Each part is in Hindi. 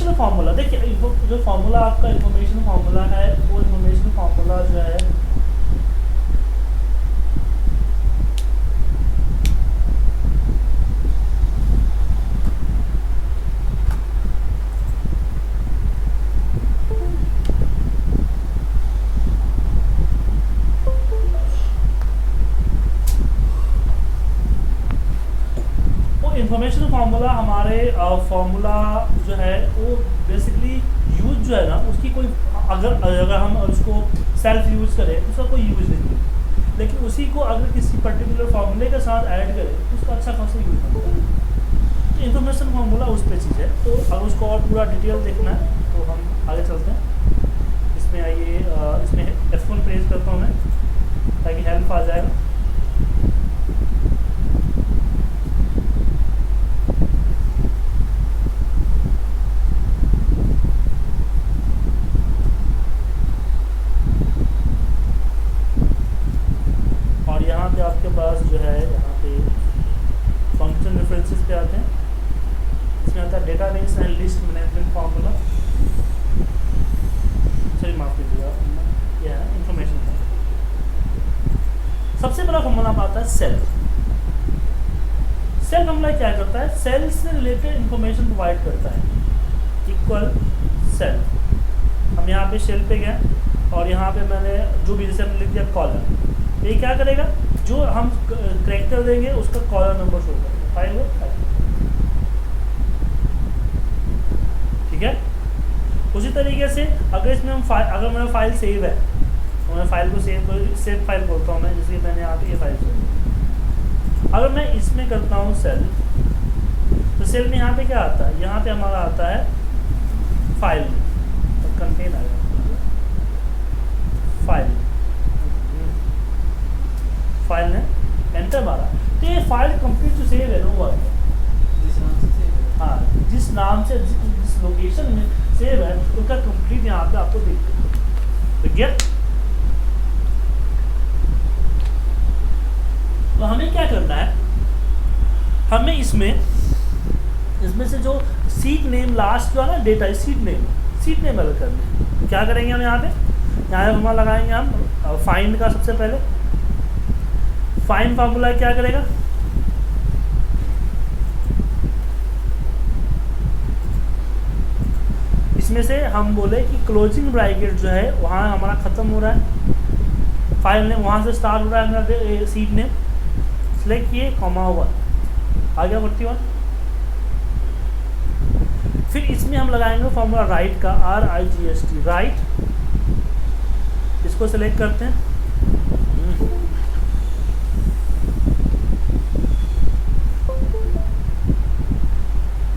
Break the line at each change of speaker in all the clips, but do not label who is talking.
इंफॉर्मेशन फार्मूला, देखिए जो फार्मूला आपका इंफॉर्मेशन फार्मूला है, वो इंफॉर्मेशन फार्मूला जो है इंफॉर्मेशन फार्मूला हमारे फार्मूला जो है वो बेसिकली यूज जो है ना उसकी कोई अगर हम उसको सेल्फ यूज़ करें उसका कोई यूज नहीं है, लेकिन उसी को अगर किसी पर्टिकुलर फार्मूले के साथ ऐड करें तो उसका अच्छा खासा यूज होता है। तो इंफॉर्मेशन फार्मूला उस पर चीज़ है। तो अगर उसको और पूरा डिटेल देखना है तो हम आगे चलते हैं। इसमें आइए, इसमें F1 प्रेस करता हूँ मैं ताकि हेल्प आ जाएगा। यहाँ पे आपके पास जो है, यहाँ पे फंक्शन रेफरेंसेस पे आते हैं, इसमें आता है database and list management formula, sorry माफ कीजिएगा, यह है इंफॉर्मेशन फार्मूला। सबसे बड़ा फार्मूला आता है सेल्फ। सेल्फ फार्मूला क्या करता है, सेल से रिलेटेड इंफॉर्मेशन प्रोवाइड करता है, इक्वल सेल्फ। हम यहाँ पे सेल पे गए और यहाँ पे मैंने जो भी जैसे हमने लिख दिया कॉलम, ये क्या करेगा, जो हम करेक्टर देंगे उसका कॉलम नंबर शो करेगा, फाइल हो ठीक है। उसी तरीके से अगर इसमें हम अगर मेरा फाइल सेव है तो मैं फाइल को सेव फाइल बोलता हूँ मैं, जैसे मैंने यहाँ पे ये फाइल सेव। अगर मैं इसमें करता हूँ सेल, तो सेल में यहाँ पे क्या आता है, यहाँ पे हमारा आता है फाइल और कंटेन आएगा फाइल ने एंटर मारा, तो ये फाइल कंप्लीट जो सेव है ना वो आ गया, हाँ जिस नाम से जिस लोकेशन में सेव है उसका कंप्लीट यहाँ पे आपको दिख गया। तो हमें क्या करना है, हमें इसमें से जो सीट नेम लास्ट जो है ना डेटा सीट नेम अलग करना है। तो क्या करेंगे हम यहाँ पे हम लगाएंगे हम फाइंड का। सबसे पहले फाइंड फार्मूला क्या करेगा, इसमें से हम बोले कि क्लोजिंग ब्रैकेट जो है वहाँ हमारा ख़त्म हो रहा है, फाइल नेम वहाँ से स्टार्ट हो रहा है हमारा सीट नेम, सिलेक्ट किए कॉमा 1 आ गया 41। फिर इसमें हम लगाएंगे फार्मूला राइट का, RIGHT राइट, इसको सिलेक्ट करते हैं,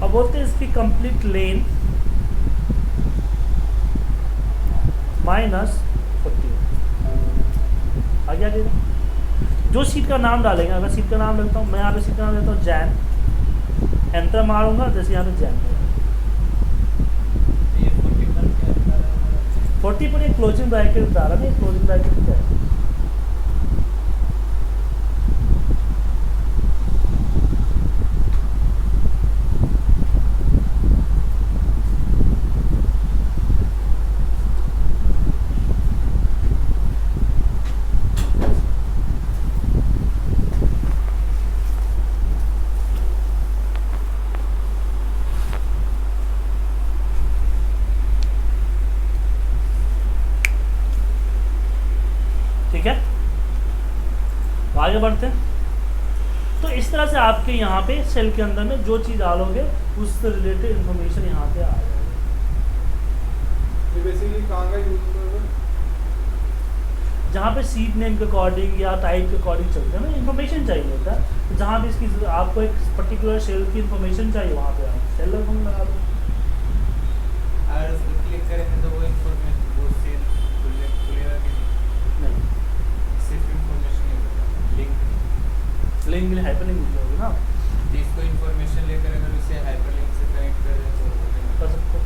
अब बोलते हैं इसकी कंप्लीट लेन -40 आ गया। जो सीट का नाम डालेंगे, अगर सीट का नाम लिखता हूँ मैं, यहाँ पे सीट का नाम लेता हूँ जैन, एंटर मारूंगा जैसे यहाँ पे जैन 40 पर एक क्लोजिंग ब्रैकेट बता रहा है, क्लोजिंग ब्रैकेट क्या है, ठीक है। आगे बढ़ते हैं। तो इस तरह से आपके यहाँ पे सेल के अंदर में जो चीज़ डालोगे उससे रिलेटेड इंफॉर्मेशन यहाँ पे आ जाएगा।
बेसिकली कहाँ का यूज करोगे,
जहाँ पे सीट नेम के अकॉर्डिंग या टाइप के अकॉर्डिंग चलते हैं ना, इन्फॉर्मेशन चाहिए होता है, तो जहाँ भी इसकी आपको एक पर्टिकुलर सेल की इन्फॉर्मेशन चाहिए वहाँ पे आप सेलर फंक्शन लगा दो।
अगर उस पर क्लिक करेंगे तो वो इन्फॉर्मेशन वो सेल खुलेगा कि
नहीं,
सिर्फ इन्फॉर्मेशन नहीं होगा,
लिंक हाइपरलिंक होगी ना,
जिसको इन्फॉर्मेशन लेकर अगर उसे हाइपरलिंक से कनेक्ट कर दें तो
कर सकते हो।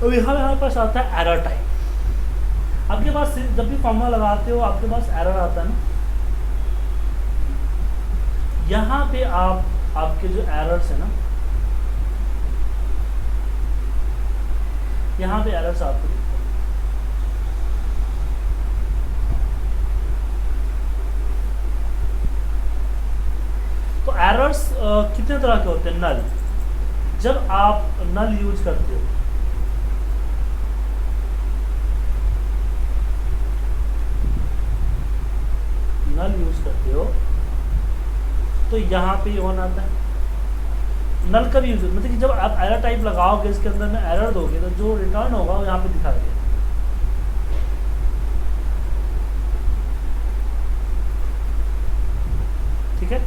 अब यहाँ पे हमारे पास आता है एरर टाइप। आपके पास जब भी फॉर्मूला लगाते हो आपके पास एरर आता है ना, यहाँ पे आपके जो एरर्स है ना, यहाँ पे एरर्स आपको दिखते हैं। तो एरर्स कितने तरह के होते हैं? नल, जब आप नल यूज करते हो, नल यूज करते हो तो यहाँ पे ऑन आता है। नल का भी यूज मतलब कि जब आप एरर टाइप लगाओगे इसके अंदर में एरर दोगे तो जो रिटर्न होगा वो यहाँ पे दिखा देगा। ठीक है,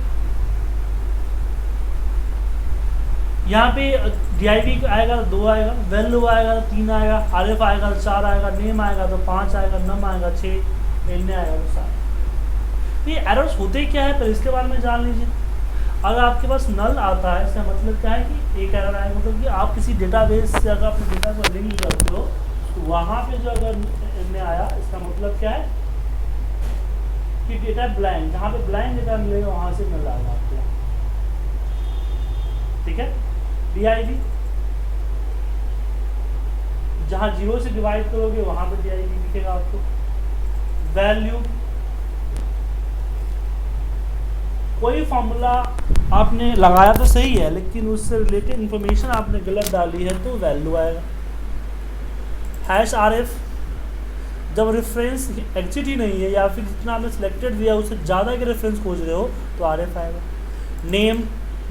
यहाँ पे DIV आएगा तो 2 आएगा, वैल्यू आएगा तो 3 आएगा, RF आएगा तो 4 आएगा, नेम आएगा तो 5 आएगा, नम आएगा 6, एन आएगा तो 7। ये एरर्स होते क्या है पर इसके बारे में जान लीजिए। अगर आपके पास नल आता है इसका मतलब क्या है कि एक एरर आएगा, मतलब कि आप किसी डेटाबेस से अगर अपने डेटा को लिंक करते हो तो वहाँ पे जो अगर एन आया इसका मतलब क्या है कि डेटा ब्लैंक, जहाँ पे ब्लैंक डेटा मिलेगा वहाँ से नल आएगा आपको। ठीक है, DIV जहाँ 0 से डिवाइड करोगे वहाँ पे DIV दिखेगा आपको। वैल्यू, कोई फॉर्मूला आपने लगाया तो सही है लेकिन उससे रिलेटेड इंफॉर्मेशन आपने गलत डाली है तो वैल्यू आएगा। #RF, जब रेफरेंस एग्जिट ही नहीं है या फिर जितना आपने सिलेक्टेड दिया उससे ज़्यादा के रेफरेंस खोज रहे हो तो RF आएगा।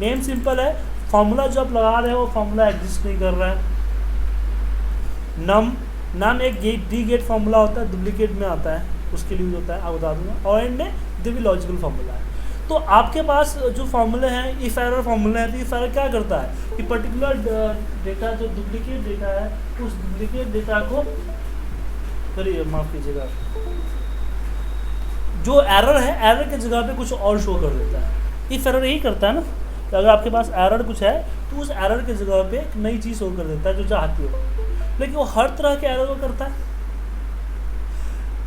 नेम सिंपल है, फॉर्मूला जो आप लगा रहे हो वो फॉर्मूला एग्जिस्ट नहीं कर रहा है। नम एक डी गेट फॉर्मूला होता है, डुप्लीकेट में आता है, उसके लिए यूज होता है, आप बता दूंगा। और एंड में भी लॉजिकल फॉर्मूला है। तो आपके पास जो फॉर्मूले हैं इफ एरर फॉर्मूला है, तो इफ एरर क्या करता है कि पर्टिकुलर डेटा जो डुप्लीकेट डेटा है उस डुप्लीकेट डेटा को करिए, माफ़ कीजिएगा, जो एरर है एरर की जगह पे कुछ और शो कर देता है। इफ एरर यही करता है ना कि अगर आपके पास एरर कुछ है तो उस एरर की जगह पे एक नई चीज़ शो कर देता है जो चाहती हो, लेकिन वो हर तरह के एरर को करता है।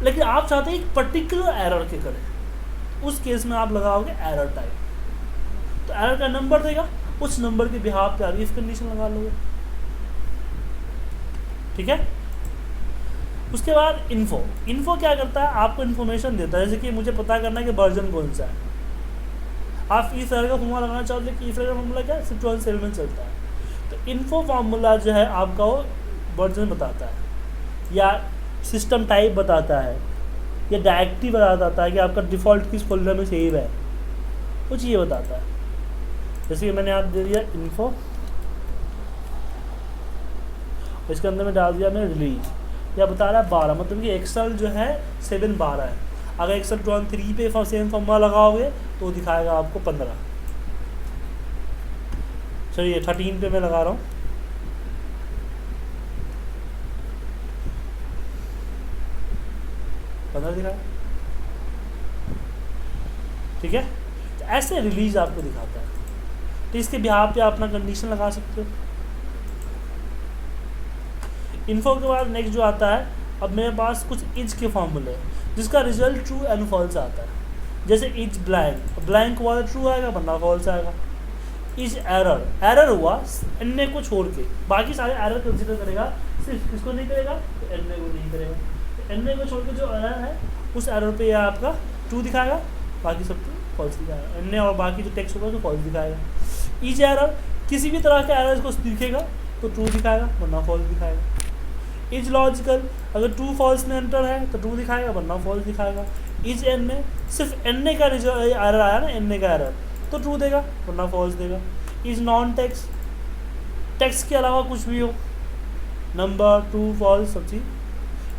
लेकिन आप चाहते हैं एक पर्टिकुलर एरर के करे, उस केस में आप लगाओगे एरर टाइप, तो एरर का नंबर देगा, उस नंबर के बिहाफ पे आप इफ कंडीशन लगा लोगे। ठीक है, उसके बाद इन्फो क्या करता है, आपको इन्फॉर्मेशन देता है। जैसे कि मुझे पता करना है कि वर्जन कौन सा है, आप इस तरह का फॉर्मूला लगाना चाहते हैं कि इस तरह का फॉर्मूला क्या है, सिर्फ 12 सेल में चलता है, तो इन्फो फॉर्मूला जो है आपका वो वर्जन बताता है या सिस्टम टाइप बताता है या डायरेक्टरी बताता है कि आपका डिफ़ॉल्ट किस फोल्डर में सेव है, कुछ ये बताता है। जैसे कि मैंने आप दे दिया इन्फो, इसके अंदर में डाल दिया मैंने रिलीज, या बता रहा है 12, मतलब कि एक्सेल जो है 7/12 है। अगर एक्सेल 3 पे सेम फॉर्मूला लगाओगे तो दिखाएगा आपको 15। चलिए 13 पे मैं लगा रहा हूँ, दिखाया। ठीक है, तो ऐसे रिलीज आपको दिखाता है, तो इसके बिहाफ पे आप अपना कंडीशन लगा सकते हो। इन्फो के बाद नेक्स्ट जो आता है, अब मेरे पास कुछ इज के फॉर्मूले हैं जिसका रिजल्ट ट्रू एंड फॉल्स आता है। जैसे इज ब्लैंक हुआ तो ट्रू आएगा वरना फॉल्स आएगा। इज एरर हुआ एन को छोड़ के, बाकी सारे एरर कंसिडर करेगा, सिर्फ किसको नहीं करेगा तो एन को नहीं करेगा। एन को छोड़ के जो एरर है उस एरर पे यह आपका ट्रू दिखाएगा, बाकी सब फॉल्स दिखाएगा। एन और बाकी जो टेक्स्ट होगा तो फॉल्स दिखाएगा। इज एरर, किसी भी तरह का एरर को दिखेगा तो ट्रू दिखाएगा वरना फॉल्स दिखाएगा। इज लॉजिकल, अगर ट्रू फॉल्स में एंटर है तो ट्रू दिखाएगा वरना फॉल्स दिखाएगा। इज एन में सिर्फ एन का एरर आया ना, एन का एरर तो ट्रू देगा वरना फॉल्स देगा। इज नॉन टेक्स्ट के अलावा कुछ भी हो, नंबर ट्रू फॉल्स सब चीज़।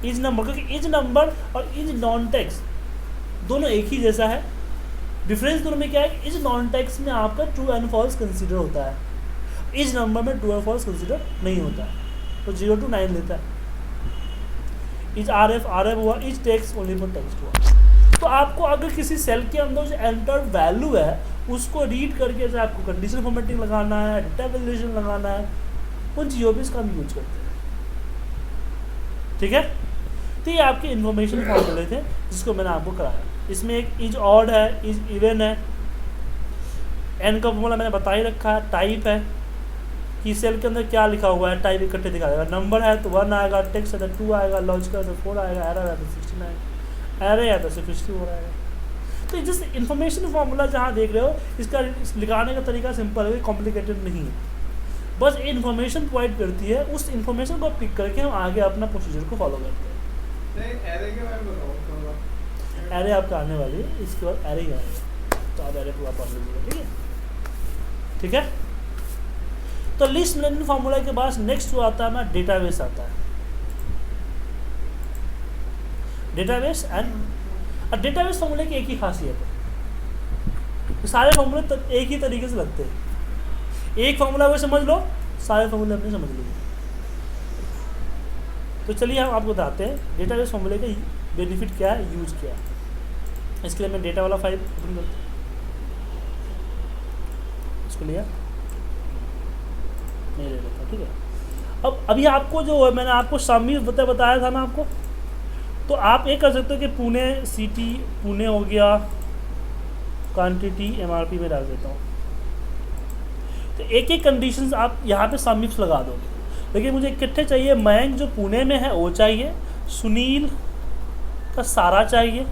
इज नंबर, क्योंकि इज नंबर और इज नॉन टेक्स्ट दोनों एक ही जैसा है, डिफरेंस दोनों में क्या है, इज नॉन टेक्स्ट में आपका ट्रू एंड फॉल्स कंसीडर होता है, इज नंबर में ट्रू एंड फॉल्स कंसीडर नहीं होता है, तो 0 to 9 लेता है। इज RF हुआ, is text only for text हुआ। तो आपको अगर किसी सेल के अंदर जो एंटर वैल्यू है उसको रीड करके जैसे आपको कंडीशनल फॉर्मेटिंग लगाना है, डेटा वैल्यूएशन लगाना है, उन चीज़ों पर इसका हम यूज करते हैं। ठीक है। तो ये आपके इन्फॉर्मेशन फॉर्मूले थे जिसको मैंने आपको कराया। इसमें एक इज ऑड है, इज इवन है, एन का फॉर्मूला मैंने बता ही रखा है, टाइप है कि सेल के अंदर क्या लिखा हुआ है, टाइप इकट्ठे दिखा देगा, नंबर है तो 1 आएगा, टेक्स्ट है तो 2 आएगा, लॉजिकल है तो 4 आएगा, एरर है तो 16 आएगा, एरे है तो 64 आएगा। तो जिस इन्फॉर्मेशन फार्मूला जहाँ देख रहे हो इसका लिखाने का तरीका सिंपल है, कॉम्प्लिकेटेड नहीं है, बस इन्फॉर्मेशन प्रोवाइड करती है, उस इन्फॉर्मेशन को पिक करके हम आगे अपना प्रोसीजर को फॉलो करते हैं।
एरे के बारे में बताओ।
एरे आपका आने वाली है, इसके बाद एरे ही आएगा, तो आप एरे पूरा पढ़ लीजिएगा, ठीक है। ठीक है, तो लिस्ट मैनेजमेंट फार्मूला के बाद नेक्स्ट जो आता है हमारा डेटाबेस आता है। डेटाबेस एंड डेटाबेस फार्मूले की एक ही खासियत है, तो सारे फार्मूले एक ही तरीके से लगते हैं, एक फार्मूला वो समझ लो, सारे फार्मूले अपने समझ लीजिए। तो चलिए हम आपको बताते हैं डेटाबेस फार्मूले का बेनिफिट क्या है, यूज क्या है। इसके लिए मैं डेटा वाला फाइल ओपन करता हूँ, इसको लिया नहीं ले लेता, ठीक है। अब अभी आपको जो मैंने आपको शामी बताया था ना आपको, तो आप ये कर सकते हो कि पुणे सिटी, पुणे हो गया, क्वांटिटी एमआरपी में डाल देता हूँ, तो एक एक कंडीशंस आप यहाँ पे समिफ्स लगा दोगे। लेकिन मुझे इकट्ठे चाहिए, मयंक जो पुणे में है वो चाहिए, सुनील का सारा चाहिए,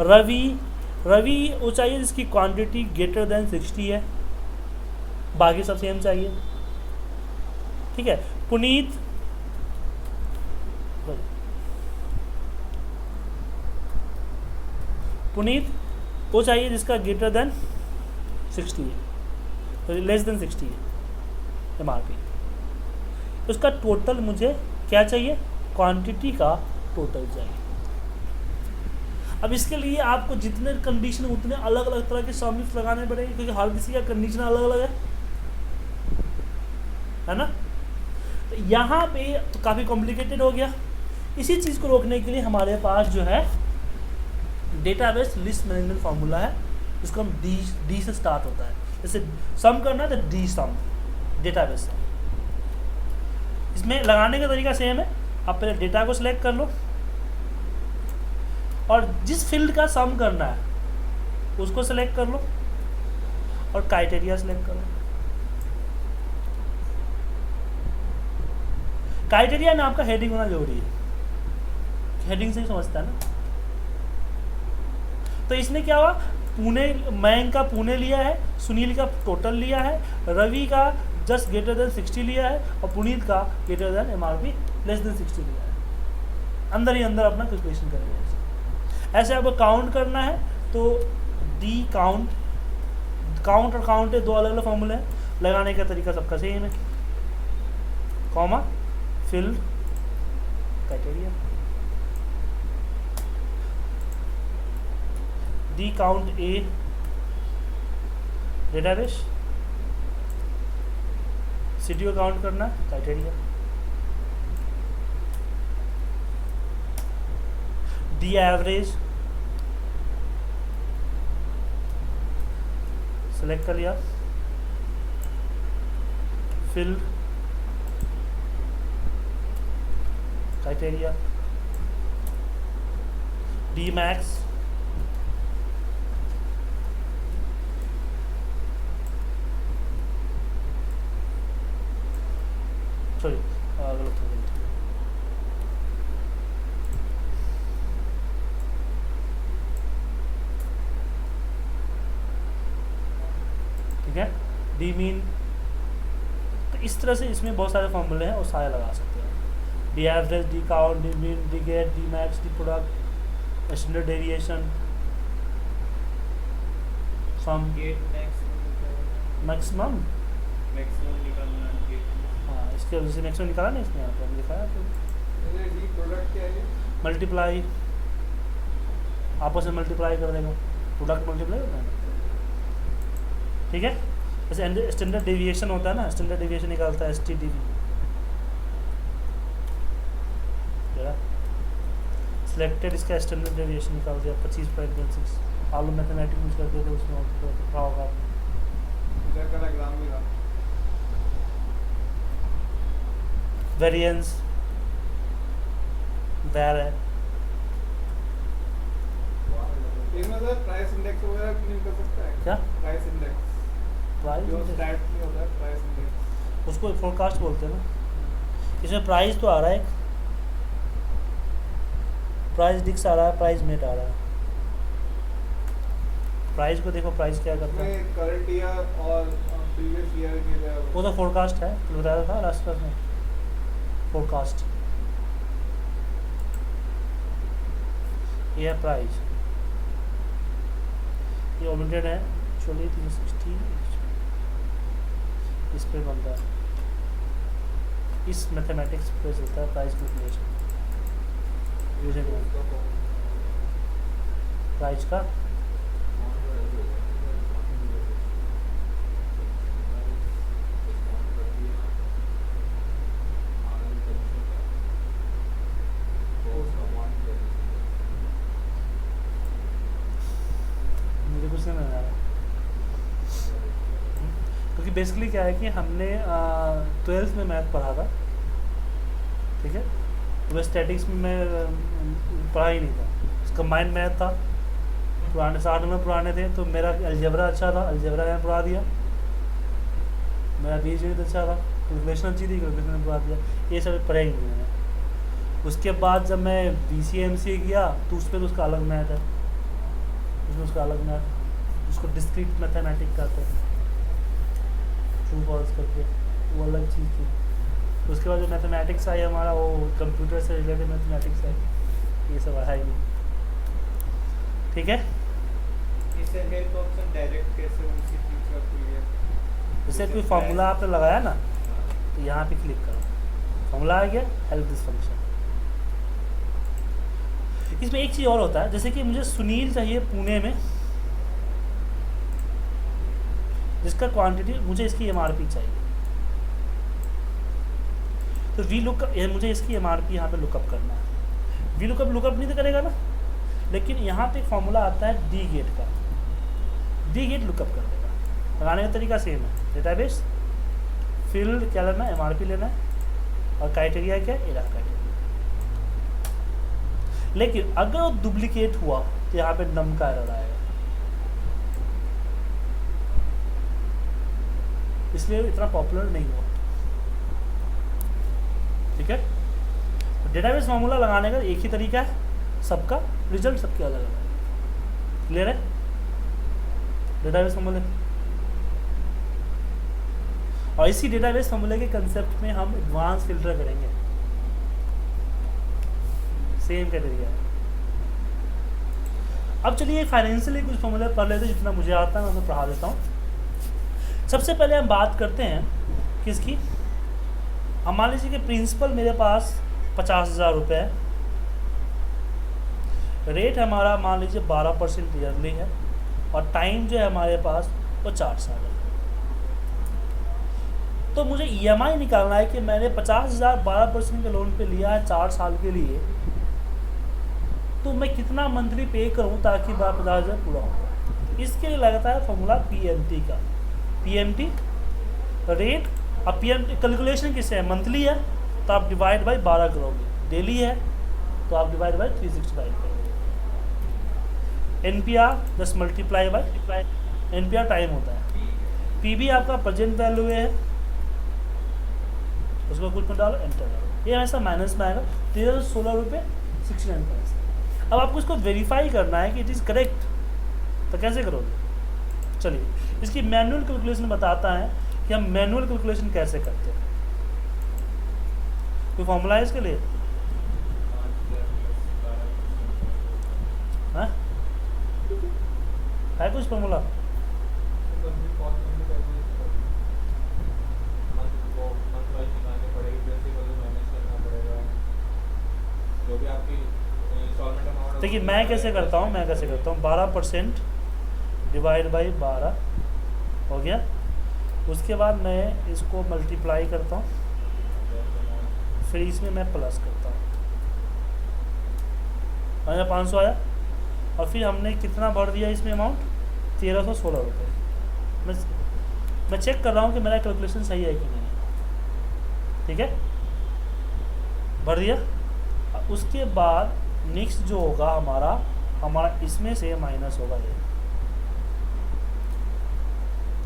रवि वो चाहिए जिसकी क्वांटिटी ग्रेटर देन 60 है, बाकी सब सेम चाहिए, ठीक है। पुनीत वो चाहिए जिसका ग्रेटर देन 60 है, लेस देन 60 है एमआरपी। उसका टोटल मुझे क्या चाहिए, क्वांटिटी का टोटल चाहिए। अब इसके लिए आपको जितने कंडीशन उतने अलग अलग तरह के समिफ्स लगाने पड़ेंगे, क्योंकि हर किसी का कंडीशन अलग अलग है ना। तो यहाँ पे तो काफ़ी कॉम्प्लिकेटेड हो गया। इसी चीज़ को रोकने के लिए हमारे पास जो है डेटाबेस लिस्ट मैनेजमेंट फार्मूला है, जिसको हम डी से स्टार्ट होता है। जैसे सम करना है तो डी सम, डेटाबेस सम। इसमें लगाने का तरीका सेम है, आप पहले डेटा को सिलेक्ट कर लो और जिस फील्ड का सम करना है उसको सिलेक्ट कर लो और क्राइटेरिया सिलेक्ट कर लो। क्राइटेरिया में आपका हेडिंग होना जरूरी है, हेडिंग से ही समझता है ना। तो इसमें क्या हुआ, मयंक का पुणे लिया है, सुनील का टोटल लिया है, रवि का जस्ट ग्रेटर देन 60 लिया है और पुनीत का greater than MRP less than 60 लिया है। अंदर ही अंदर अपना कैलकुलेशन करेंगे। ऐसे आपको काउंट करना है तो डी काउंट और काउंट है, दो अलग अलग फॉर्मूले हैं, लगाने का तरीका सबका सेम है, comma field criteria, D count a database, city को काउंट करना है क्राइटेरिया, डी एवरेज सेलेक्ट कर लिया, fill criteria, D max sorry गलत हो गई, ठीक है, डी मीन। तो इस तरह से इसमें बहुत सारे फॉर्मूले हैं और सारे लगा सकते हैं, D average, D count, D mean, D get, D max, D product, standard deviation, sum,
get
maximum,
maximum निकालना है गेट।
हाँ इसके वजह से मैक्सिमम निकाला नहीं इसमें, यहाँ पर लिखा है तो
डी प्रोडक्ट क्या है?
मल्टीप्लाई, आपस में मल्टीप्लाई कर देगा, प्रोडक्ट मल्टीप्लाई होता है ना, ठीक है। जैसे स्टैंडर्ड डेविएशन होता है ना, स्टैंडर्ड डेविएशन निकालता है STDV, सिलेक्टेड इसका स्टैंडर्ड डेविएशन निकाल दिया 25.16, आलू मैथमेटिक्स यूज करते थे उसमें क्या होगा,
इधर का एग्जाम भी था,
वेरिएंस वैर है।
इसमें सर प्राइस इंडेक्स वगैरह नहीं कर सकता है
क्या
प्राइस इंडेक्स जो
प्राइस,
स्टैट में होता है प्राइस इंडेक्स
उसको फोरकास्ट बोलते हैं ना। इसमें प्राइस तो आ रहा है, प्राइस डिक्स आ रहा है, प्राइस मेट आ रहा है। प्राइस को देखो, प्राइस क्या करता है,
इसमें करंट ईयर और प्रीवियस ईयर के लिए
वो तो फोरकास्ट है, तो बताया था लास्ट क्लास में, फोरकास्ट। ये है प्राइस, ये ओमिटेड है एक्चुअली 360, इस पे बनता है, इस मैथमेटिक्स पे चलता है प्राइस कैलकुलेशन। प्राइस का मुझे कुछ नहीं नजर आ रहा, क्योंकि बेसिकली क्या है कि हमने 12th में मैथ पढ़ा था, ठीक है, तो स्टैटिक्स में मैं पढ़ा ही नहीं था, कंबाइंड मैथ था, पुराने 60 में पुराने थे, तो मेरा अलजेब्रा अच्छा था, अलजेब्रा मैंने पढ़ा दिया, मेरा बीजगणित अच्छा था, कैलकुलेशन अच्छी थी, कैलकुलेशन में पढ़ा दिया, ये सब पढ़ा ही नहीं मैंने। उसके बाद जब मैं BCA किया तो उस पर तो उसका अलग मैथ है, उसमें उसका अलग मैथ, उसको डिस्क्रीट मैथमेटिक्स कहते हैं, ट्रू फॉल्स करके, वो अलग चीज़ थी। उसके बाद जो मैथमेटिक्स आई हमारा, वो कंप्यूटर से रिलेटेड मैथमेटिक्स है, ये सब है ही नहीं, ठीक है।
इससे हेल्प ऑप्शन डायरेक्ट कैसे उनकी चीज का क्लियर
जैसे कोई फार्मूला आपने लगाया ना, तो यहाँ पे क्लिक करो, फार्मूला आ गया, हेल्प दिस फंक्शन। इसमें एक चीज़ और होता है, जैसे कि मुझे सुनील चाहिए पुणे में, जिसका क्वांटिटी, मुझे इसकी MRP चाहिए, तो वी लुकअप, मुझे इसकी MRP यहाँ पे लुकअप करना है। वी लुकअप नहीं तो करेगा ना, लेकिन यहाँ पे एक फॉर्मूला आता है डी गेट का, डी गेट लुकअप कर देगा। लगाने का तरीका सेम है, डेटाबेस फील्ड क्या लेना है, MRP लेना है, और क्राइटेरिया क्या है, एरर क्राइटेरिया। लेकिन अगर वो डुप्लीकेट हुआ तो यहाँ पे नम का एरर आएगा, इसलिए इतना पॉपुलर नहीं हुआ, ठीक है। तो डेटाबेस फार्मूला लगाने का एक ही तरीका है, सबका रिजल्ट सबके अलग अलग है, क्लियर है। डेटाबेस फार्मूले, और इसी डेटाबेस फार्मूले के कंसेप्ट में हम एडवांस फिल्टर करेंगे, सेम क्राइटेरिया है। अब चलिए फाइनेंशियली कुछ फॉर्मूले पढ़ लेते हैं, जितना मुझे आता है मैं उसे पढ़ा देता हूँ। सबसे पहले हम बात करते हैं किसकी, अब मान लीजिए कि प्रिंसिपल मेरे पास 50,000 रुपये है, रेट हमारा मान लीजिए 12% ईयरली है, और टाइम जो है हमारे पास वो 4 साल है। तो मुझे EMI निकालना है कि मैंने 50,000 12% के लोन पे लिया है 4 साल के लिए, तो मैं कितना मंथली पे करूं ताकि 50,000 पूरा हो। इसके लिए लगता है फॉर्मूला PMT का, PMT रेट। अब PMT कैलकुलेशन किससे है, मंथली है तो आप डिवाइड बाई 12 करोगे, डेली है तो आप डिवाइड बाई 365 करोगे। NPR just multiply by NPR time होता है। PB आपका प्रेजेंट वैल्यू है, उसको कुछ में डालो, एंटर डालो, ये हमेशा माइनस में आएगा, 1316 रुपये 69 पैसे। अब आपको इसको वेरीफाई करना है कि इट इज़ करेक्ट, तो कैसे करोगे, चलिए इसकी मैनुअल कैलकुलेशन बताता है कि हम मैनुअल कैलकुलेशन कैसे करते हैं। कोई फॉर्मूला है इसके लिए, हाँ है कुछ फॉर्मूला, देखिए मैं कैसे करता हूँ, 12% डिवाइड बाई 12 हो गया, उसके बाद मैं इसको मल्टीप्लाई करता हूँ, फिर इसमें मैं प्लस करता हूँ, 500 आया, और फिर हमने कितना भर दिया इसमें अमाउंट, 1316 रुपये। मैं चेक कर रहा हूँ कि मेरा कैलकुलेशन सही है कि नहीं, ठीक है, भर दिया। उसके बाद नेक्स्ट जो होगा हमारा इसमें से माइनस होगा ये,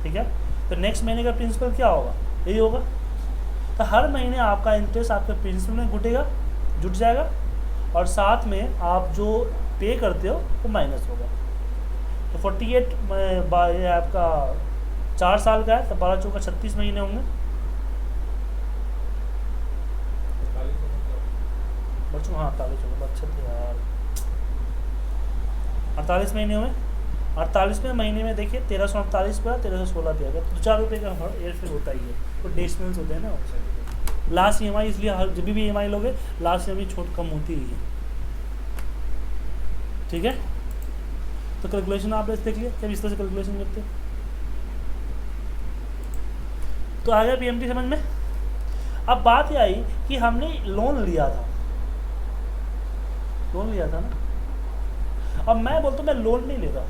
ठीक है। तो नेक्स्ट महीने का प्रिंसिपल क्या होगा, यही होगा। तो हर महीने आपका इंटरेस्ट आपके प्रिंसिपल में जुट जाएगा, और साथ में आप जो पे करते हो वो माइनस होगा। तो 48 ये आपका 4 साल का है, तो 12 चौका 36 महीने होंगे। बच्चों हाँ 48 होगा, अच्छा यार 48 महीने हुए। 48वें महीने में देखिए 1348 पर 1316 पे आ गया, तो 4 रुपये का एयर फिर होता ही है। तो डेसिमल्स होते हैं ना लास्ट EMI, इसलिए हर जब भी EMI लोगे लास्ट EMI छूट कम होती ही है, ठीक है। तो कैलकुलेशन आप देख लिया क्या इस तरह से कैलकुलेशन करते हैं। तो आ गया PMT समझ में। अब बात यह आई कि हमने लोन लिया था ना। अब मैं बोलता हूँ मैं लोन नहीं ले रहा,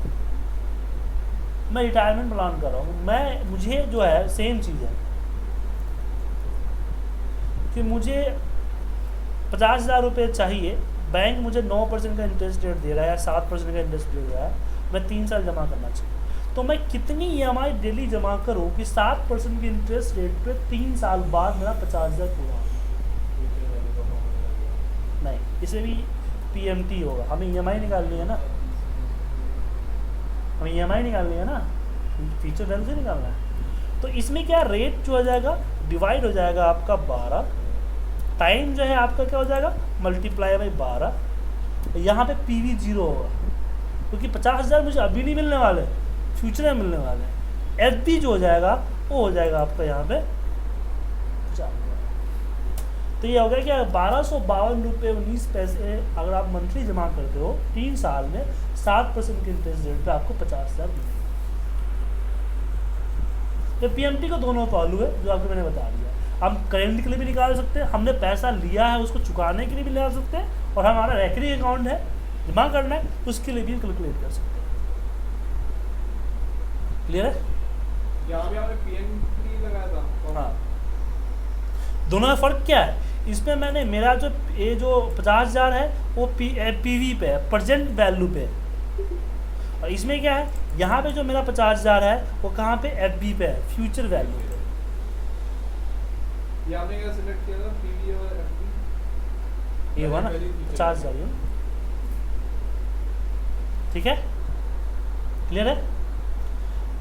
मैं रिटायरमेंट प्लान कर रहा हूँ। मुझे जो है सेम चीज़ है कि मुझे 50,000 रुपये चाहिए, बैंक मुझे 9% का इंटरेस्ट रेट दे रहा है या 7% का इंटरेस्ट दे रहा है, मैं 3 साल जमा करना चाहिए। तो मैं कितनी EMI डेली जमा करूँ कि 7% के इंटरेस्ट रेट पे 3 साल बाद मेरा 50,000 पूरा हो? नहीं, इसे भी PMT होगा। हमें EMI निकालनी है ना, फ्यूचर वैल्यू से निकालना है। तो इसमें क्या रेट जो हो जाएगा डिवाइड हो जाएगा आपका 12, टाइम जो है आपका क्या हो जाएगा मल्टीप्लाई बाई 12। यहाँ पे PV 0 होगा, क्योंकि 50,000 मुझे अभी नहीं मिलने वाले, फ्यूचर में मिलने वाले हैं। FD जो हो जाएगा वो हो जाएगा आपका यहाँ पे 50,000। तो ये हो गया क्या 1252 रुपये 19 पैसे अगर आप मंथली जमा करते हो 3 साल में 7% के इंटरेस्ट रेट पे आपको 50,000 मिलेगा। तो PMT का दोनों पहलू है जो आपको मैंने बता दिया। हम करेंट के लिए भी निकाल सकते हैं, हमने पैसा लिया है उसको चुकाने के लिए भी निकाल सकते हैं, और हमारा रेकरिंग अकाउंट है जमा करना है उसके लिए भी कैलकुलेट कर सकते हैं। क्लियर है?
यहाँ भी आपने PMT लगाया था।
हाँ, दोनों में फ़र्क क्या है? इसमें मैंने मेरा जो 50,000 है वो PV पे है, प्रेजेंट वैल्यू पे है। और इसमें क्या है, यहाँ पे जो मेरा 50,000 है वो कहाँ पे FB पे है, फ्यूचर वैल्यू पे।
ये आपने क्या सिलेक्ट किया था, PV और FB?
ये हुआ ना 50,000, ठीक है। क्लियर है?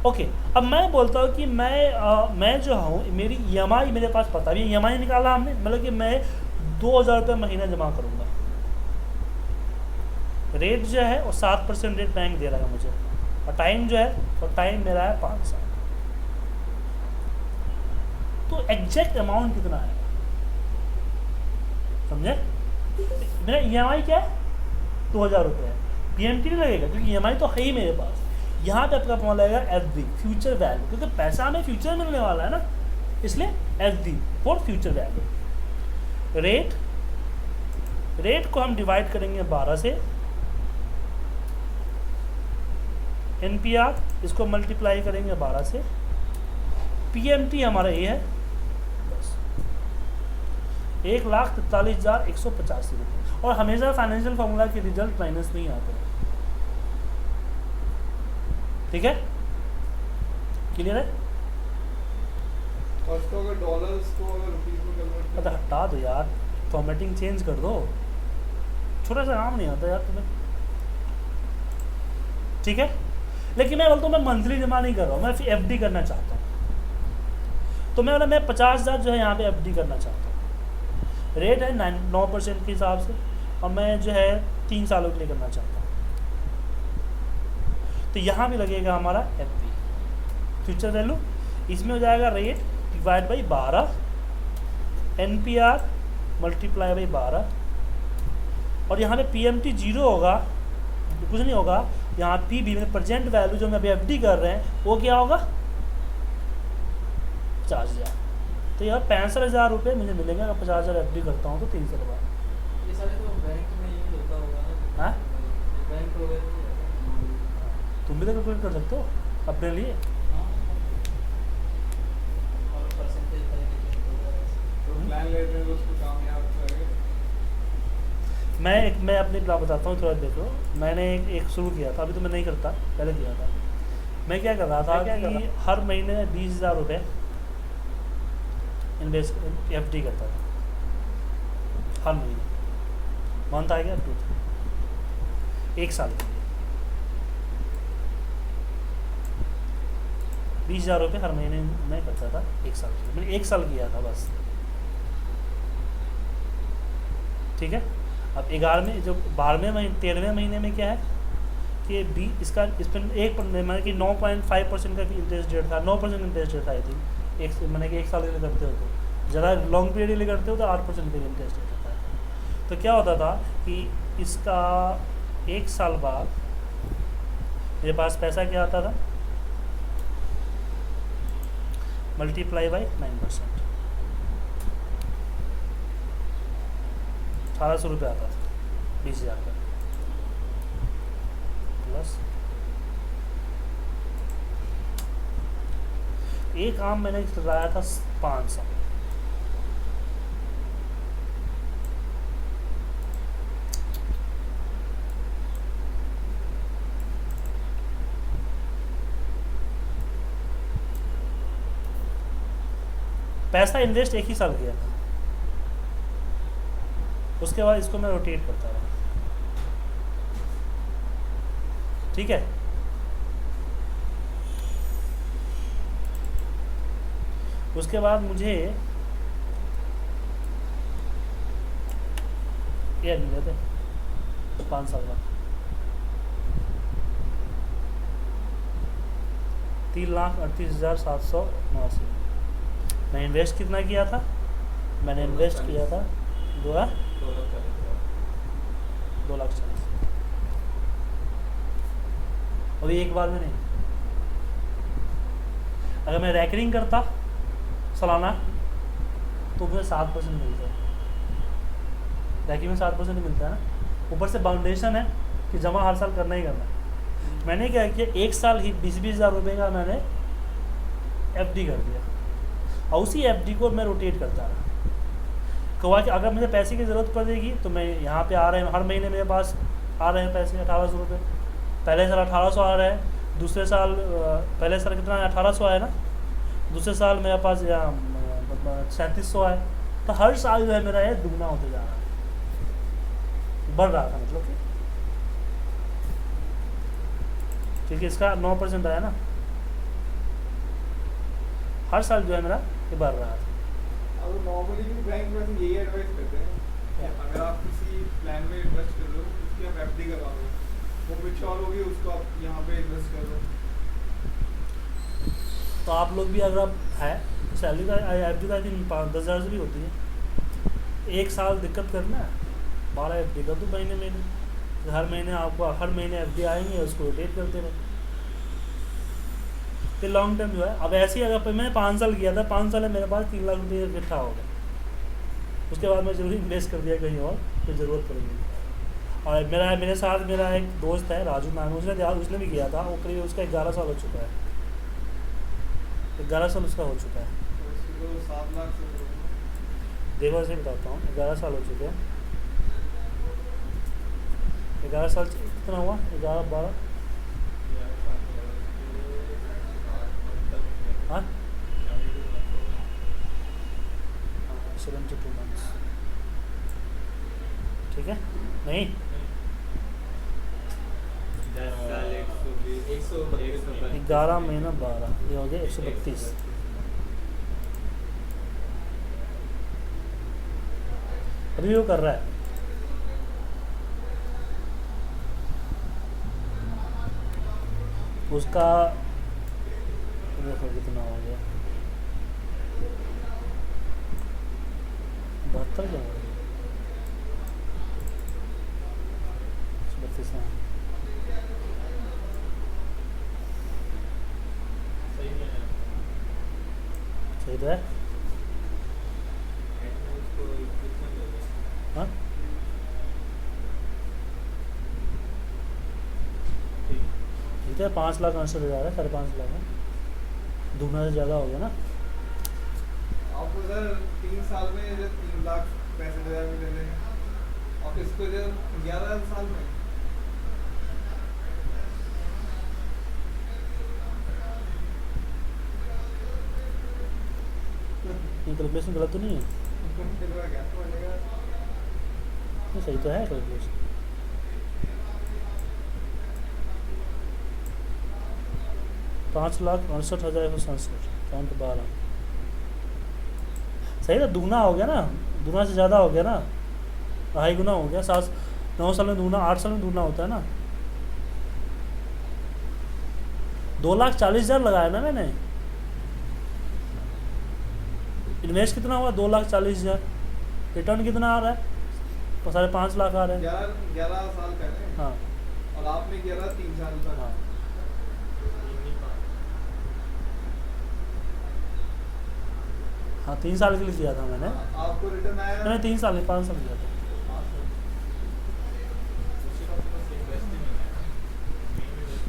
ओके। अब मैं बोलता हूँ कि मैं जो हूँ मेरी EMI मेरे पास पता भी है, EMI निकाला हमने, मतलब कि मैं 2,000 रुपये महीना जमा करूँगा। रेट जो है वो 7% रेट बैंक दे रहा है मुझे, और टाइम जो है वो टाइम मेरा है 5 साल। तो एग्जैक्ट अमाउंट कितना है समझे? मेरा EMI क्या है 2,000 रुपये है, PMT नहीं लगेगा क्योंकि EMI तो है ही मेरे पास। यहाँ पे आपका पहुँच लगेगा FD फ्यूचर वैल्यू, क्योंकि पैसा हमें फ्यूचर में मिलने वाला है ना, इसलिए FD for future value. Rate को हम डिवाइड करेंगे 12 से, NPR इसको मल्टीप्लाई करेंगे 12 से, PMT हमारा ये है बस 1,43,185 रुपये। और हमेशा फाइनेंशियल फार्मूला के रिजल्ट माइनस नहीं आते हैं, ठीक है। क्लियर है?
और इसको अगर डॉलर्स को अगर रुपीस में कन्वर्ट
पता हटा दो यार, फॉर्मेटिंग चेंज कर दो, छोटा सा काम नहीं आता यार तुम्हें, ठीक है। लेकिन मैं बोलता हूँ मैं मंथली जमा नहीं कर रहा हूँ, मैं FD करना चाहता हूँ। तो मैं 50,000 जो है यहाँ पे FD करना चाहता हूँ। रेट है 9% के हिसाब से, और मैं जो है 3 सालों के लिए करना चाहता हूँ। तो यहाँ भी लगेगा हमारा FD फ्यूचर वैल्यू, इसमें हो जाएगा rate divide by 12, NPR multiply by 12, और यहाँ पे PMT 0 होगा, कुछ नहीं होगा। यहाँ PB में प्रेजेंट वैल्यू जो हम अभी FD कर रहे हैं वो क्या होगा 50,000। तो यार 65,000 रुपये मुझे मिलेंगे अगर 50,000 FD करता हूँ तो 3 साल बाद।
ये सारे तो बैंक में ही होता होगा ना।
हाँ,
बैंक वगैरह में
तुम भी तो कैलकुलेट कर सकते हो अपने लिए।
हाँ, और परसेंटेज तरीके से होता है।
तो प्लान लेते हैं तो उसको कामयाब करेंगे।
मैं अपनी बात बताता हूँ, थोड़ा देखो। मैंने एक शुरू किया था, अभी तो मैं नहीं करता, पहले किया था। मैं क्या कर रहा था कि हर महीने 20,000 रुपये इन्वेस्ट FD करता था हर महीने। मंथ आ गया 1 साल के लिए 20,000 रुपये हर महीने मैं करता था 1 साल के लिए। मैंने 1 साल किया था बस, ठीक है। अब 11वें जो 12वें महीने 13वें महीने में क्या है कि इसका इस पर मैंने कि 9.5% का इंटरेस्ट रेट था, 9% इंटरेस्ट रेट था आई थिंक। मैंने कि 1 साल के लिए करते हो तो ज़्यादा लॉन्ग पीरियड के लिए करते हो तो 8% का इंटरेस्ट रेट होता है। तो क्या होता था कि इसका 1 साल बाद मेरे पास पैसा क्या आता था, मल्टीप्लाई बाई 9%, 1800 रुपये आता था 20,000 का, प्लस एक आम मैंने लगाया था 500। पैसा इन्वेस्ट 1 ही साल किया था, उसके बाद इसको मैं रोटेट करता रहा, ठीक है। उसके बाद मुझे ये मिले थे 5 साल बाद 3,38,789। मैं इन्वेस्ट कितना किया था, मैंने इन्वेस्ट किया था 2,40,000। अभी एक बार में नहीं, अगर मैं रैकरिंग करता सालाना तो मुझे 7% मिलता है। रैकिंग में 7% मिलता है ना, ऊपर से बाउंडेशन है कि जमा हर साल करना ही करना है। मैंने क्या किया, 1 साल ही 20,000 रुपये का मैंने FD कर दिया और उसी FD को मैं रोटेट करता रहा। कहा कि अगर मुझे पैसे की ज़रूरत पड़ेगी तो मैं यहाँ पे आ रहे हैं, हर महीने मेरे पास आ रहे हैं पैसे 1,800 रुपये। पहले साल 1,800 आ रहे हैं, दूसरे साल पहले साल कितना 1,800 आया ना, दूसरे साल मेरे पास 3,700 आया। तो हर साल जो है मेरा ये दुगना होते जा रहा है, बढ़ रहा था मतलब कि, क्योंकि इसका 9% आया ना, हर साल जो है मेरा ये बढ़ रहा था।
अब नॉर्मली भी बैंक में यही एडवाइस करते हैं कि अगर आप किसी प्लान में इन्वेस्ट कर रहे हो उसकी आप FD करवा लो, वो मैच्योर होगी उसको आप यहाँ पे इन्वेस्ट कर लो।
तो आप लोग भी अगर आप है सैलरी का FD का 10,000 से भी होती है, 1 साल दिक्कत करना है 12 FD कर दो महीने महीने, हर महीने आपको हर महीने FD आएंगे, उसको रोटेट करते रहो। फिर लॉन्ग टर्म जो है, अब ऐसे ही अगर मैंने 5 साल किया था, 5 साल में मेरे पास 3 लाख रुपये इकट्ठा हो गया। उसके बाद मैं जरूर इन्वेस्ट कर दिया कहीं और, फिर ज़रूरत पड़ेगी। और मेरे साथ मेरा एक दोस्त है राजू नाम, उसने भी किया था, वो करीब उसका 11 साल हो चुका है, 11 साल उसका हो चुका है।
तो 7 लाख से
देखो ऐसे बताता हूँ, 11 साल हो चुके हैं। 11 साल कितना हुआ, 11 12 हाँ 72 मंथ्स, ठीक है। नहीं 11 महीना 12, ये हो गया 132। अभी वो कर रहा है, उसका देखो कितना हो गया, 72 क्या हो गया, 32 हाँ। सही तो है हाँ। ठीक है, 5 लाख 68,000 है, 5.5 लाख है, दुगना से ज़्यादा हो गया ना।
आपको सर 3 साल में 3,65,000 मिले थे और आप इसको जो 11 साल में
ये कैलकुलेशन गलत तो नहीं है?
क्या तो बनेगा
ये सही तो है कैलकुलेशन। पाँच लाख 68,167 काउंट 12 सही ना, दूना हो गया ना, दूना से ज़्यादा हो गया ना, 2.5 गुना हो गया। 9 साल में दूना, 8 साल में दूना होता है ना। 2,40,000 लगाया ना मैंने। इन्वेस्ट कितना हुआ? 2,40,000। रिटर्न कितना आ रहा है? 5.5 लाख आ रहा है।
11 साल पहले
हाँ
और आपने 3 साल तक।
हाँ हाँ 3 साल के लिए किया था मैंने।
आपको रिटर्न आया
मैंने 3 साल नहीं 5 साल किया था।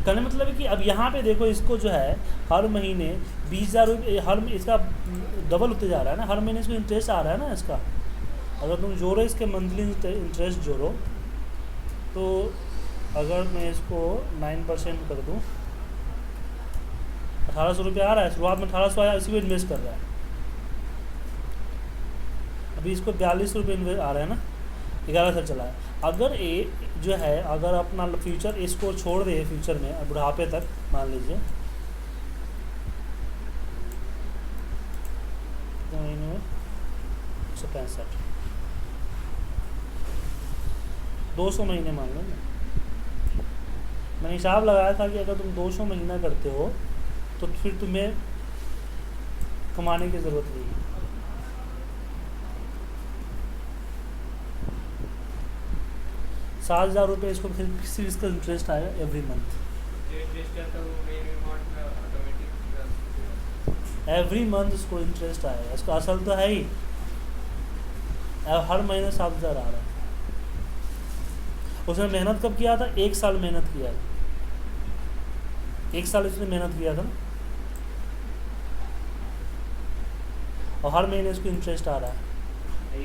कहने मतलब है कि अब यहाँ पे देखो, इसको जो है हर महीने 20,000 रुपये, हर इसका डबल होते जा रहा है ना, हर महीने इसको इंटरेस्ट आ रहा है ना इसका। अगर तुम जोड़ो इसके मंथली इंटरेस्ट जोड़ो, तो अगर मैं इसको 9% कर दूँ, 1,800 रुपये आ रहा है। शुरुआत में 1,800 आया, इसी को इन्वेस्ट कर रहा है। अभी इसको 42 रुपये आ रहा है ना, 11 साल चला है। अगर ये जो है, अगर अपना फ्यूचर इसको छोड़ दे फ्यूचर में बुढ़ापे तक, मान लीजिए 165 200 महीने मान लो ना। मैंने हिसाब लगाया था कि अगर तुम 200 महीना करते हो तो फिर तुम्हें कमाने की ज़रूरत नहीं है। 7,000 रुपये इसको फिर सिर्फ इसका इंटरेस्ट आएगा एवरी मंथ। एवरी मंथ इसको इंटरेस्ट आएगा। इसका असल तो है ही, हर महीने 7,000 आ रहा है। उसने मेहनत कब किया था? 1 साल मेहनत किया था। 1 साल इसने मेहनत किया था ना, और हर महीने इसको इंटरेस्ट आ रहा है।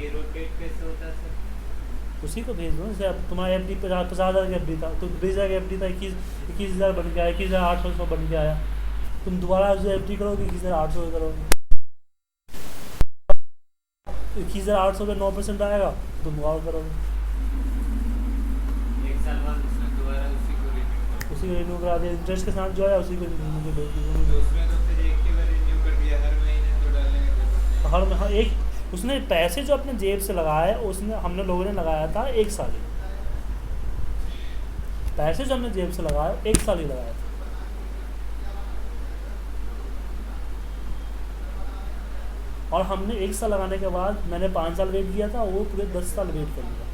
ये रोटेट कैसे होता है सर?
उसी को भेज दो। जैसे अब तुम्हारा एफ डी 50,000 का एफ डी था, तो 20,000 का एफ डी था, 21,000 बन के आया, 21,800 बन के आया। तुम दोबारा जो एफ डी करोगे 21,800 करोगे, 21,800 पे 9% आएगा, तुम और करोगे।
1 साल बाद उसने दोबारा उसी को
उसी को रिन्यू करा दिया, इंटरेस्ट के साथ जो आया उसी को मुझे भेज
तो
दीजिए।
उसमें तो फिर एक ही बार रिन्यू कर दिया, हर महीने तो डालने की जरूरत नहीं।
हर हाँ, एक उसने पैसे जो अपने जेब से लगाए, उसने हमने लोगों ने लगाया था 1 साल ही। पैसे जो हमने जेब से लगाए 1 साल ही लगाया था। और हमने 1 साल लगाने के बाद मैंने 5 साल वेट किया था, वो पूरे 10 साल वेट कर लिया।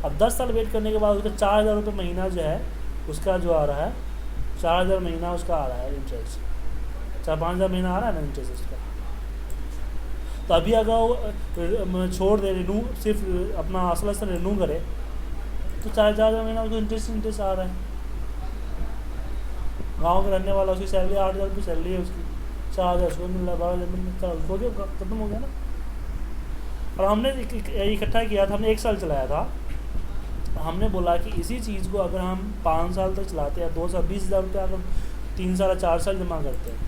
अब 10 साल वेट करने के बाद उसका 4,000 रुपये महीना जो है उसका जो आ रहा है, 4,000 महीना उसका आ रहा है इंटरेस्ट। 4-5,000 महीना आ रहा है ना इंटरेस्ट उसका। तो अभी अगर वो छोड़ दे, रिन्यू सिर्फ अपना असल से रिन्यू करे, तो 4,000 महीना उसको इंटरेस्ट आ रहा है। गांव के रहने वाला, उसकी सैलरी 8,000 रुपये सैलरी है उसकी, 4,000 उसको मिल रहा है, 12,000 मिलता है, हो गया, खत्म हो गया ना। और हमने इकट्ठा किया था, हमने 1 साल चलाया था। हमने बोला कि इसी चीज़ को अगर हम 5 साल तक चलाते हैं, 2 साल 20,000 रुपये अगर 3 साल या 4 साल जमा करते हैं,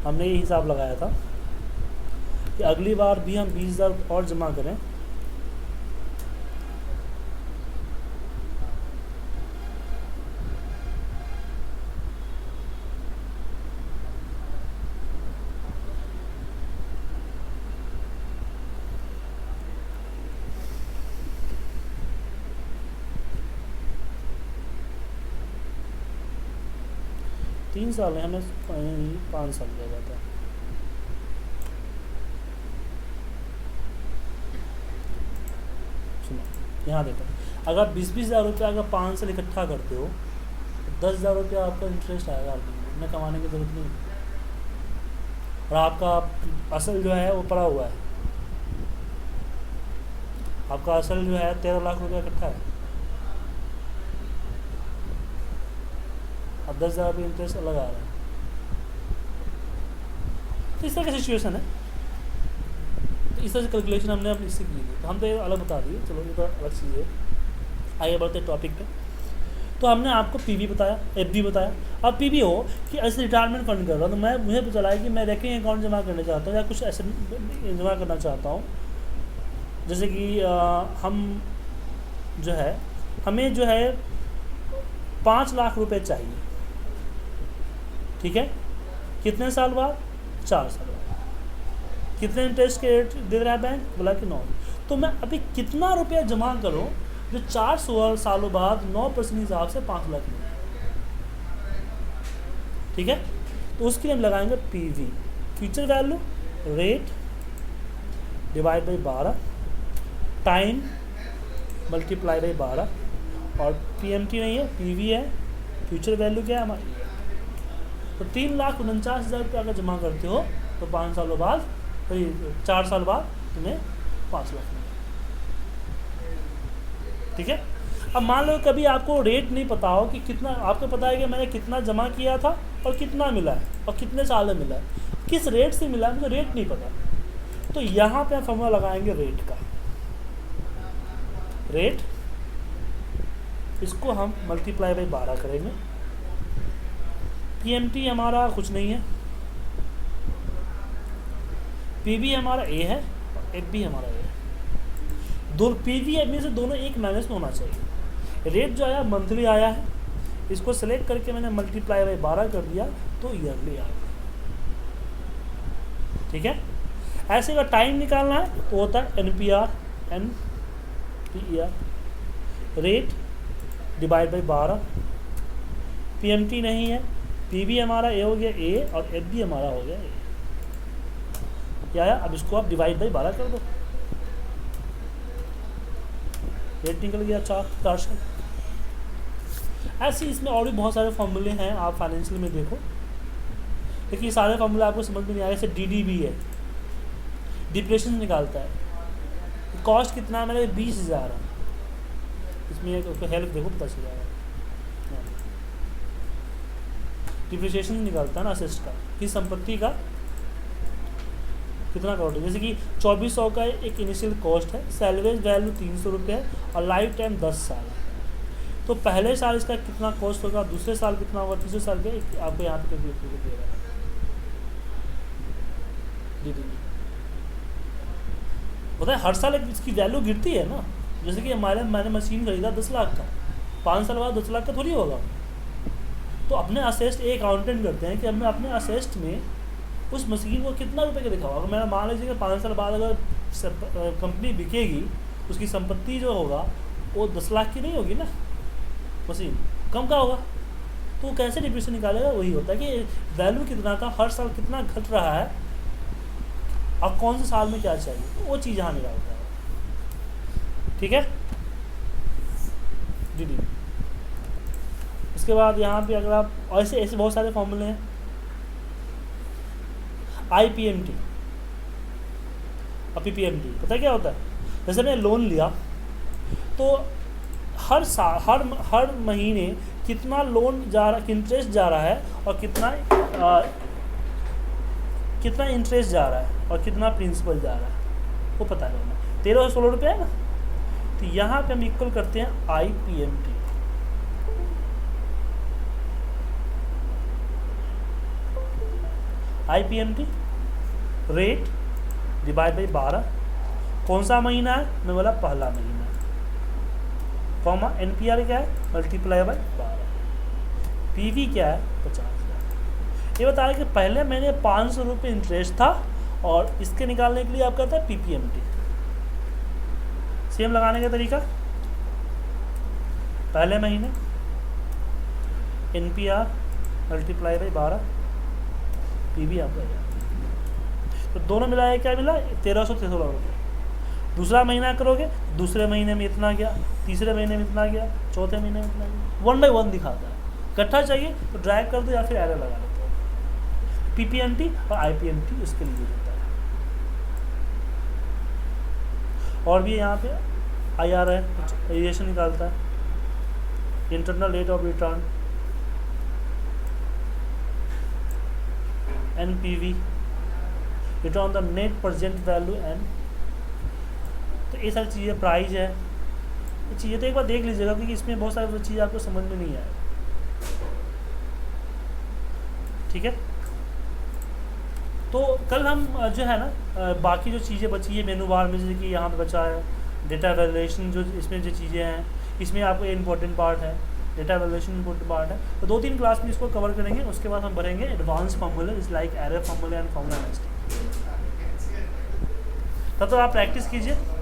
हमने ये हिसाब लगाया था कि अगली बार भी हम 20,000 और जमा करें, तीन साल है, हमें 5 साल लिया जाता है। सुनो, यहाँ देखो, अगर 20,000 रुपये अगर 5 साल इकट्ठा करते हो तो 10,000 रुपया आपका इंटरेस्ट आएगा हर महीने में, कमाने की ज़रूरत नहीं। और आपका असल जो है वो पड़ा हुआ है, आपका असल जो है 13 लाख रुपया इकट्ठा है। अब 10,000 रुपये इंटरेस्ट अलग आ रहा है। तो इस तरह की सिचुएशन है। तो इस तरह से कैलकुलेशन हमने अपनी इससे की थी, तो हम तो ये अलग बता दिए, चलो ये तो अलग चीज़ है। आगे बढ़ते टॉपिक पे। तो हमने आपको पीवी बताया, एफडी बताया। अब पीवी हो कि ऐसे रिटायरमेंट फंड कर रहा हूँ, तो मैं मुझे पता चला है कि मैं रैकिंग अकाउंट जमा करना चाहता हूँ या कुछ ऐसे जमा करना चाहता हूँ, जैसे कि हम जो है हमें जो है 5 लाख रुपए चाहिए, ठीक है। कितने साल बाद? 4 साल बाद। कितने इंटरेस्ट के रेट दे रहा है बैंक? बोला कि 9। तो मैं अभी कितना रुपया जमा करूं जो 4 सालों बाद 9% हिसाब से 5 लाख में, ठीक है। तो उसके लिए हम लगाएंगे PV, future value rate divide by 12 time multiply by 12, और पीएमटी नहीं है, पीवी है। फ्यूचर वैल्यू क्या है हमारी? तो 3,49,000 रुपये अगर जमा करते हो तो 5 सालों बाद, 4 साल बाद तुम्हें 5 लाख मिलेगा, ठीक है। अब मान लो कभी आपको रेट नहीं पता हो कि कितना, आपको पता है कि मैंने कितना जमा किया था और कितना मिला है और कितने साल में मिला है, किस रेट से मिला है, मुझे रेट नहीं पता। तो यहाँ पे फॉर्मूला लगाएंगे रेट का। रेट, इसको हम मल्टीप्लाई बाई 12 करेंगे। पीएमटी हमारा कुछ नहीं है, पीवी हमारा ए है और एफबी हमारा ए है। दो पीवी एफबी से दोनों एक माइनस में होना चाहिए। रेट जो आया मंथली आया है, इसको सेलेक्ट करके मैंने मल्टीप्लाई बाई 12 कर दिया तो ईयरली आ गया, ठीक है। ऐसे का टाइम निकालना है तो होता है NPR, rate divide by 12। PMT नहीं है, पीवी हमारा ए हो गया ए और एफबी हमारा हो गया ए, क्या है। अब इसको आप डिवाइड बाई 12 कर दो, रेट निकल गया 400। ऐसे इसमें और भी बहुत सारे फॉर्मूले हैं, आप फाइनेंशियल में देखो, लेकिन ये सारे फॉर्मूले आपको समझ में नहीं आए। जैसे DDB है, डिप्रेशन निकालता है, कॉस्ट कितना है मेरे 20,000 है, इसमें एक हेल्प देखो पता चल जाएगा। डिप्रिसिएशन निकालता है ना असेस्ट का, किस संपत्ति का कितना करोड़ है। जैसे कि 2400 का एक इनिशियल कॉस्ट है, सैलवेज वैल्यू 300 रुपये है और लाइफ टाइम 10 साल है। तो पहले साल इसका कितना कॉस्ट होगा, दूसरे साल कितना होगा, तीसरे साल का आपको यहाँ पे कैलकुलेट करके दे रहा है। जी जी पता है हर साल इसकी वैल्यू गिरती है ना। जैसे कि मैंने मशीन खरीदा 10 लाख का, 5 साल बाद 10 लाख का थोड़ी होगा। तो अपने असेस्ट एक अकाउंटेंट करते हैं कि हमने अपने असेस्ट में उस मशीन को कितना रुपए का दिखा होगा। अगर मैं मान लीजिए कि 5 साल बाद अगर कंपनी बिकेगी, उसकी संपत्ति जो होगा वो 10 लाख की नहीं होगी ना, मशीन कम का होगा। तो वो कैसे डिप्रेशन निकालेगा? वही होता है कि वैल्यू कितना था, हर साल कितना घट रहा है और कौन से साल में क्या चाहिए, तो वो चीज़ यहाँ निकालता है, ठीक है जी। इसके बाद यहाँ पे अगर आप ऐसे ऐसे बहुत सारे फॉर्मूले हैं। IPMT और PPMT पता है क्या होता है? जैसे मैंने लोन लिया तो हर साल हर महीने कितना लोन जा रहा, इंटरेस्ट जा रहा है और कितना इंटरेस्ट जा रहा है और कितना प्रिंसिपल जा रहा है, वो पता करना। 1316 रुपये है ना, तो यहाँ पे हम इक्वल करते हैं IPMT। IPMT rate divide by 12, कौन सा महीना है? मैं बोला पहला महीना, कॉमा NPR क्या है? Multiply by 12। PV क्या है? 50,000। ये बता रहे कि पहले मैंने 500 रुपये इंटरेस्ट था और इसके निकालने के लिए आप कहते हैं PPMT। सेम लगाने का तरीका, पहले महीने NPR मल्टीप्लाई बाई 12, PV आपका गया। तो दोनों मिलाया क्या मिला? 1316 रुपये। दूसरा महीना करोगे, दूसरे महीने में इतना गया, तीसरे महीने में इतना गया, चौथे महीने में इतना गया, 1 बाई 1 दिखाता है। इकट्ठा चाहिए तो ड्रैग कर दो या फिर एरर लगा लेते हो। PPMT और IPMT उसके लिए होता है। और भी यहाँ पे IR है, वेरिएशन निकालता है, internal rate of return, NPV return on the net present value and ये सारी चीज़ें, प्राइस है, ये चीज़ें तो एक बार देख लीजिएगा क्योंकि इसमें बहुत सारी चीज़ें आपको समझ में नहीं आए। ठीक है, तो कल हम जो है ना बाकी जो चीज़ें बची है मेनू बार में, जैसे कि यहाँ पे बचा है डेटा वैल्यूएशन, जो इसमें जो चीज़ें हैं इसमें आपको इम्पोर्टेंट पार्ट है, डेटा वैल्यूएशन इम्पोर्टेंट पार्ट है। तो 2-3 क्लास में इसको कवर करेंगे, उसके बाद हम बढ़ेंगे advance formula is like error formula and formula nesting. तब तो आप प्रैक्टिस कीजिए।